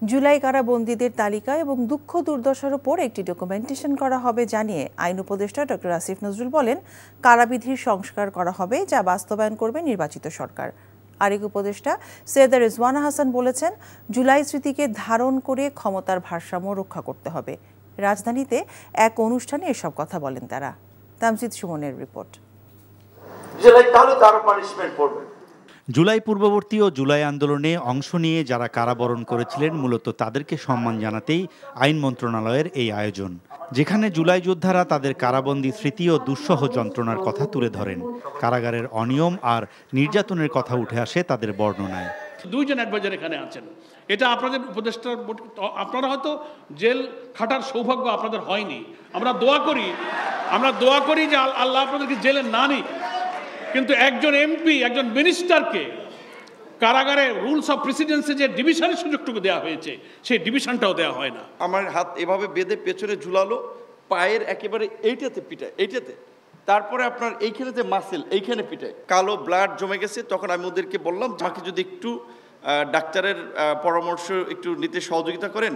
জুলাই কারাবন্দীদের তালিকা এবং দুঃখ দুর্দশার উপর একটি ডকুমেন্টেশন করা হবে জানিয়ে আইন উপদেষ্টা ডক্টর আসিফ নজরুল বলেন, কারাবিধির সংস্কার করা হবে যা বাস্তবায়ন করবে নির্বাচিত সরকার। আরেক উপদেষ্টা সৈয়দা রিজওয়ানা হাসান বলেছেন, জুলাই স্মৃতিকে ধারণ করে ক্ষমতার ভারসাম্য রক্ষা করতে হবে। রাজধানীতে এক অনুষ্ঠানে এসব কথা বলেন তারা। তামজিদ সুমনের রিপোর্ট। জুলাই পূর্ববর্তী ও জুলাই আন্দোলনে অংশ নিয়ে যারা কারাবরণ করেছিলেন মূলত তাদেরকে সম্মান জানাতেই আইন মন্ত্রণালয়ের এই আয়োজন, যেখানে জুলাই যোদ্ধারা তাদের কারাবন্দী স্মৃতি ও দুঃসহ যন্ত্রণার কথা তুলে ধরেন। কারাগারের অনিয়ম আর নির্যাতনের কথা উঠে আসে তাদের বর্ণনায়। দুইজন অ্যাডভাইজার এখানে আছেন, এটা আপনাদের উপদেষ্টার, আপনারা হয়তো জেল খাটার সৌভাগ্য আপনাদের হয়নি। আমরা দোয়া করি যে আল্লাহ আপনাদেরকে জেলে না নিক, কিন্তু একজন এমপি, একজন মিনিস্টারকে কারাগারে রুলস অফ প্রেসিডেন্সি যে ডিভিশনের সুযোগটুকু দেওয়া হয়েছে, সেই ডিভিশনটাও দেওয়া হয় না। আমার হাত এভাবে বেঁধে পেছনে ঝুলালো, পায়ের একেবারে এইটাতে পিটায়, এইটাতে, তারপরে আপনার এইখানে যে মাসেল এইখানে পিটায়, কালো ব্লাড জমে গেছে। তখন আমি ওদেরকে বললাম, আমাকে যদি একটু ডাক্তারের পরামর্শ একটু নিতে সহযোগিতা করেন।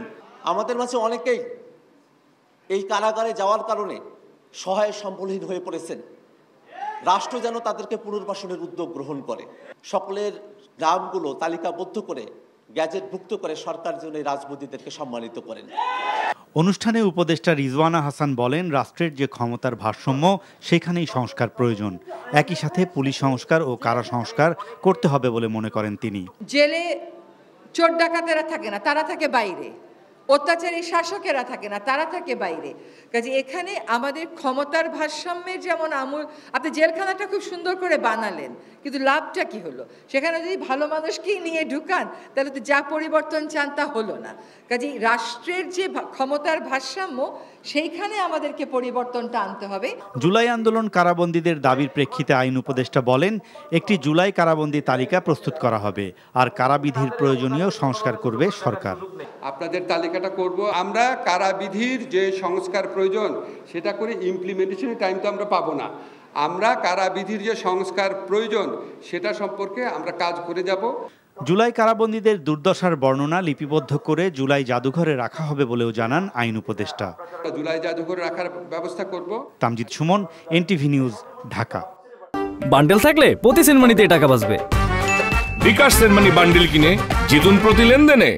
আমাদের মাঝে অনেকেই এই কারাগারে যাওয়ার কারণে সহায় সম্বলহীন হয়ে পড়েছেন। রাষ্ট্র যেন তাদেরকে পুনর্বাসনের উদ্যোগ গ্রহণ করে, সকলের নামগুলো তালিকাবদ্ধ করে গ্যাজেটভুক্ত করে সরকার যেন এই রাজবন্দীদেরকে সম্মানিত করেন। অনুষ্ঠানে উপদেষ্টা রিজওয়ানা হাসান বলেন, রাষ্ট্রের যে ক্ষমতার ভারসাম্য সেখানেই সংস্কার প্রয়োজন। একই সাথে পুলিশ সংস্কার ও কারা সংস্কার করতে হবে বলে মনে করেন তিনি। জেলে চোর ডাকাতেরা থাকে না, তারা থাকে বাইরে। অত্যাচারী শাসকেরা থাকে না, তারা থাকে বাইরে। কাজে এখানে আমাদের ক্ষমতার ভারসাম্যের যেমন আমূল, আপনি জেলখানাটা খুব সুন্দর করে বানালেন, কিন্তু লাভটা কি হলো? সেখানে যদি ভালো মানুষকেই নিয়ে ঢুকান, তাহলে তো যা পরিবর্তন চান তা হলো না। কাজে রাষ্ট্রের যে ক্ষমতার ভারসাম্য, সেইখানে আমাদেরকে পরিবর্তনটা আনতে হবে। জুলাই আন্দোলন কারাবন্দীদের দাবির প্রেক্ষিতে আইন উপদেষ্টা বলেন, একটি জুলাই কারাবন্দী তালিকা প্রস্তুত করা হবে আর কারাবিধির প্রয়োজনীয় সংস্কার করবে সরকার। আপনাদের তালিকাটা করব আমরা। কারাবিধির যে সংস্কার প্রয়োজন সেটা করে ইমপ্লিমেন্টেশনের টাইম তো আমরা পাবো না। আমরা কারাবিধির যে সংস্কার প্রয়োজন সেটা সম্পর্কে আমরা কাজ করে যাব। জুলাই কারাবন্দীদের দুর্দশার বর্ণনা লিপিবদ্ধ করে জুলাই জাদুঘরে রাখা হবে বলেও জানান আইন উপদেষ্টা। জুলাই জাদুঘরে রাখার ব্যবস্থা করব। Tamjid Suman, NTV news, Dhaka. Bundle থাকলে প্রতি সেনমানিতে টাকা বাঁচবে। বিকাশ সেনমানি বান্ডেল কিনে জিতুন প্রতি লেনদেনে।